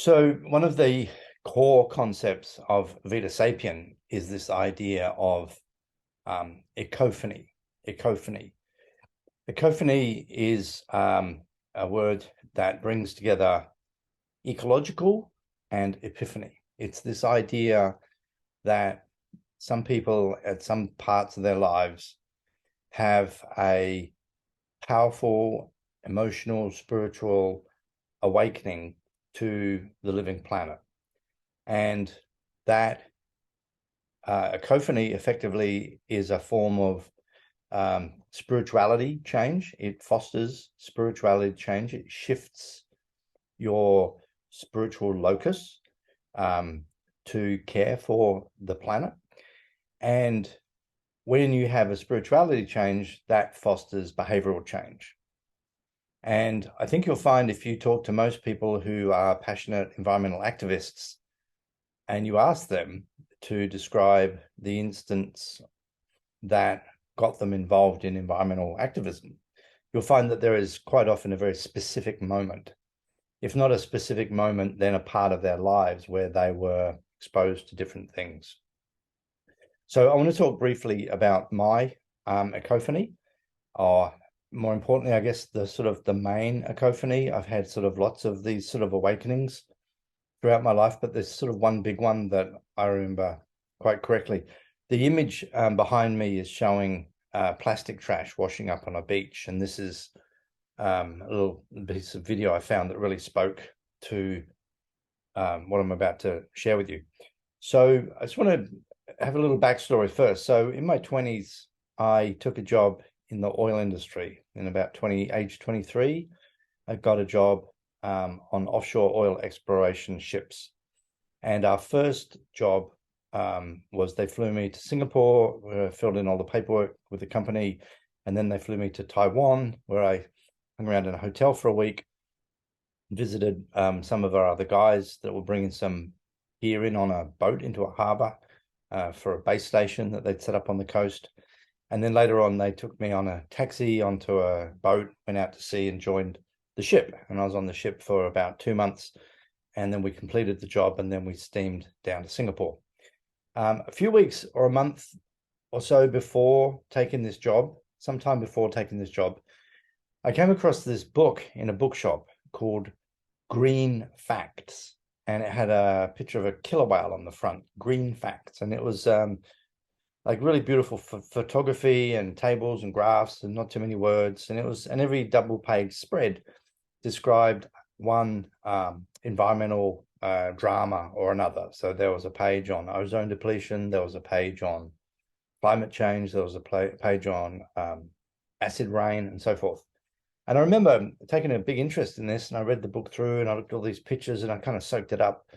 So one of the core concepts of Vita Sapien is this idea of ecophany. Ecophany. Ecophany is a word that brings together ecological and epiphany. It's this idea that some people at some parts of their lives have a powerful, emotional, spiritual awakening to the living planet. And that ecophany effectively is a form of spirituality change. It fosters spirituality change. It shifts your spiritual locus to care for the planet. And when you have a spirituality change, that fosters behavioral change. And I think you'll find if you talk to most people who are passionate environmental activists and you ask them to describe the instance that got them involved in environmental activism, you'll find that there is quite often a very specific moment, if not a specific moment, then a part of their lives where they were exposed to different things. So I want to talk briefly about my ecophany, or more importantly, I guess the sort of the main ecophany. I've had sort of lots of these sort of awakenings throughout my life, but there's sort of one big one that I remember quite correctly. The image behind me is showing plastic trash washing up on a beach, and this is a little piece of video I found that really spoke to what I'm about to share with you. So I just want to have a little backstory first. So in my 20s, I took a job in the oil industry. In about age 23, I got a job on offshore oil exploration ships. And our first job was they flew me to Singapore, where I filled in all the paperwork with the company. And then they flew me to Taiwan, where I hung around in a hotel for a week, visited some of our other guys that were bringing some gear in on a boat into a harbor for a base station that they'd set up on the coast. And then later on, they took me on a taxi onto a boat, went out to sea and joined the ship. And I was on the ship for about 2 months. And then we completed the job and then we steamed down to Singapore. A few weeks or a month or so before taking this job, sometime before taking this job, I came across this book in a bookshop called Green Facts. And it had a picture of a killer whale on the front, Green Facts. And it was like really beautiful photography and tables and graphs and not too many words. And every double page spread described one environmental drama or another. So there was a page on ozone depletion, there was a page on climate change, there was a page on acid rain and so forth. And I remember taking a big interest in this, and I read the book through and I looked at all these pictures and I kind of soaked it up.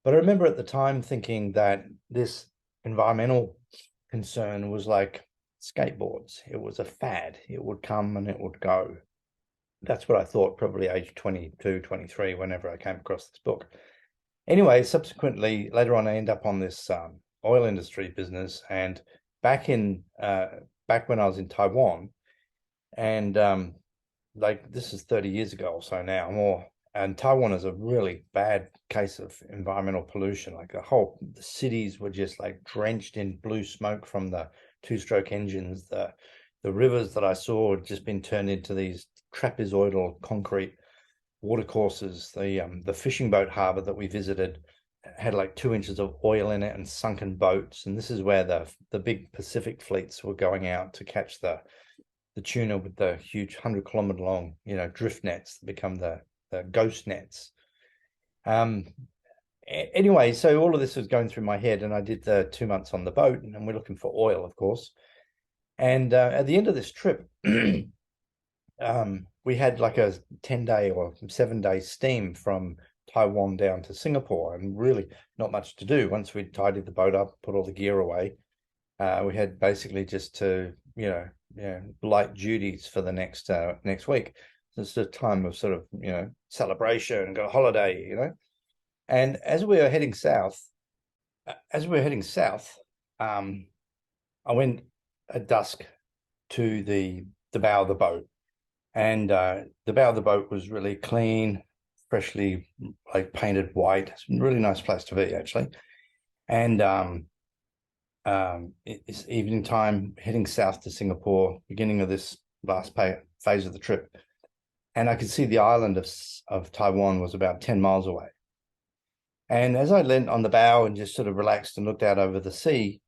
But I remember at the time thinking that this environmental concern was like skateboards. It was a fad. It would come and it would go. That's what I thought, probably age 22, 23, whenever I came across this book. Anyway, subsequently, later on, I end up on this oil industry business. And back when I was in Taiwan, and like this is 30 years ago or so now, more. And Taiwan is a really bad case of environmental pollution. Like the cities were just like drenched in blue smoke from the two-stroke engines. The rivers that I saw had just been turned into these trapezoidal concrete watercourses. The fishing boat harbor that we visited had like 2 inches of oil in it and sunken boats. And this is where the big Pacific fleets were going out to catch the tuna with the huge 100-kilometer long, drift nets that become the ghost nets. Anyway, so all of this was going through my head, and I did the 2 months on the boat, and we're looking for oil, of course. And at the end of this trip, we had like a 10-day or 7-day steam from Taiwan down to Singapore, and really not much to do. Once we'd tidied the boat up, put all the gear away, we had basically just to, light duties for the next week. It's a time of sort of, celebration and got a holiday, And as we were heading south, I went at dusk to the bow of the boat, and the bow of the boat was really clean, freshly like painted white. It's a really nice place to be, actually. And it's evening time, heading south to Singapore, beginning of this last phase of the trip. And I could see the island of Taiwan was about 10 miles away. And as I leant on the bow and just sort of relaxed and looked out over the sea,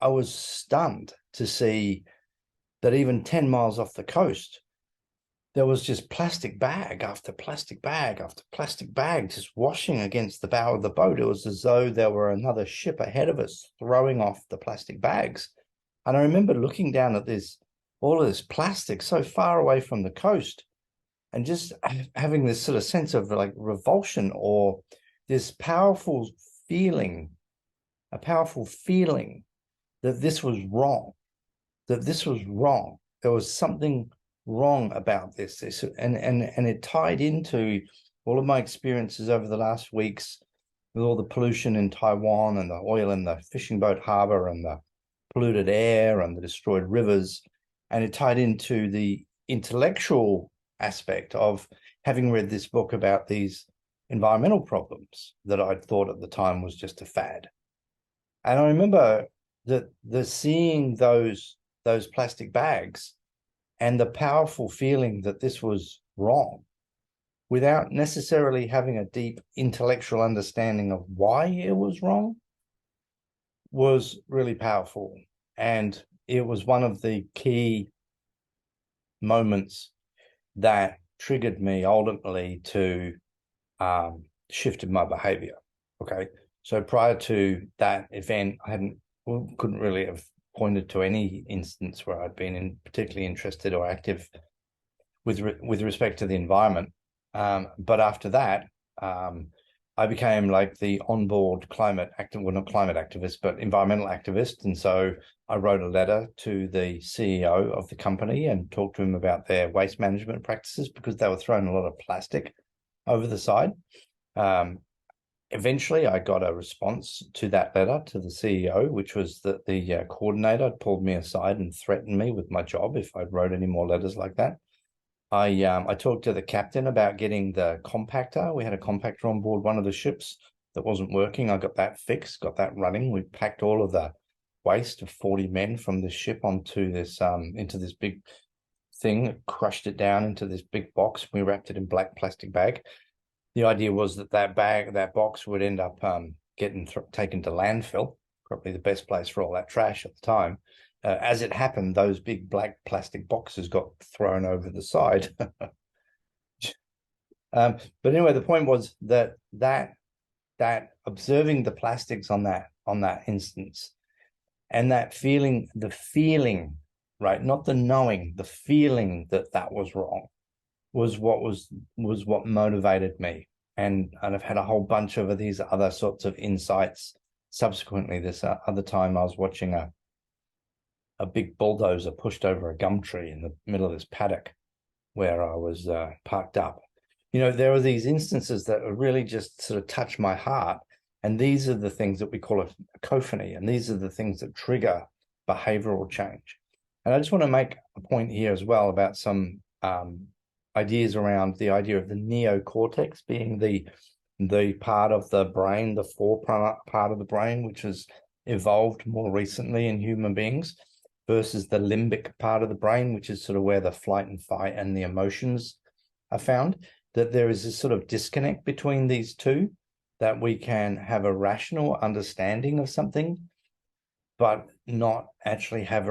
I was stunned to see that even 10 miles off the coast, there was just plastic bag after plastic bag after plastic bag just washing against the bow of the boat. It was as though there were another ship ahead of us throwing off the plastic bags. And I remember looking down at all of this plastic so far away from the coast and just having this sort of sense of like revulsion or this powerful feeling that this was wrong, There was something wrong about this. And it tied into all of my experiences over the last weeks with all the pollution in Taiwan and the oil in the fishing boat harbor and the polluted air and the destroyed rivers. And it tied into the intellectual aspect of having read this book about these environmental problems that I'd thought at the time was just a fad. And I remember that seeing those plastic bags and the powerful feeling that this was wrong without necessarily having a deep intellectual understanding of why it was wrong was really powerful. And it was one of the key moments that triggered me ultimately to shifted my behavior. Okay. So prior to that event, couldn't really have pointed to any instance where I'd been particularly interested or active with respect to the environment. But after that, I became like the onboard climate active, well, not climate activist, but environmental activist. And so I wrote a letter to the CEO of the company and talked to him about their waste management practices because they were throwing a lot of plastic over the side. Eventually, I got a response to that letter to the CEO, which was that the coordinator pulled me aside and threatened me with my job if I wrote any more letters like that. I talked to the captain about getting the compactor. We had a compactor on board one of the ships that wasn't working. I got that fixed, got that running. We packed all of the waste of 40 men from the ship onto this into this big thing, crushed it down into this big box. We wrapped it in black plastic bag. The idea was that box would end up getting taken to landfill, probably the best place for all that trash at the time. As it happened, those big black plastic boxes got thrown over the side. But anyway, the point was that observing the plastics on that instance and that feeling, right, not the knowing, the feeling that was wrong was what motivated me. And I've had a whole bunch of these other sorts of insights subsequently. This other time I was watching a big bulldozer pushed over a gum tree in the middle of this paddock where I was parked up. There are these instances that really just sort of touch my heart. And these are the things that we call ecophany. And these are the things that trigger behavioral change. And I just want to make a point here as well about some ideas around the idea of the neocortex being the part of the brain, the forepart part of the brain, which has evolved more recently in human beings, versus the limbic part of the brain, which is sort of where the flight and fight and the emotions are found, that there is this sort of disconnect between these two, that we can have a rational understanding of something, but not actually have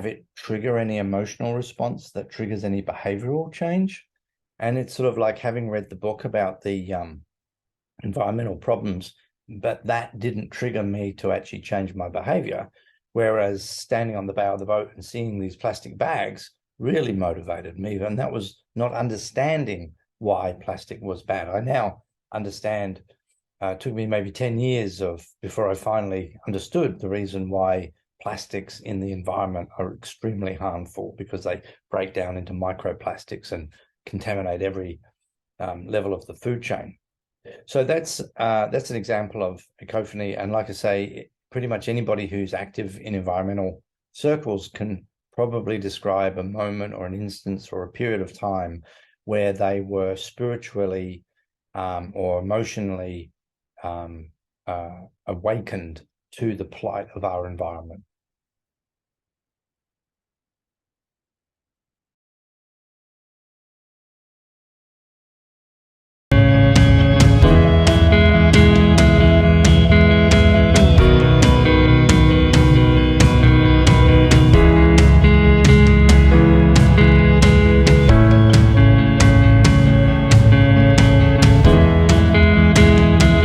it trigger any emotional response that triggers any behavioral change. And it's sort of like having read the book about the environmental problems, but that didn't trigger me to actually change my behavior. Whereas standing on the bow of the boat and seeing these plastic bags really motivated me. And that was not understanding why plastic was bad. I now understand. It took me maybe 10 years before I finally understood the reason why plastics in the environment are extremely harmful, because they break down into microplastics and contaminate every level of the food chain. So that's an example of ecophony. And like I say, pretty much anybody who's active in environmental circles can probably describe a moment or an instance or a period of time where they were spiritually or emotionally awakened to the plight of our environment.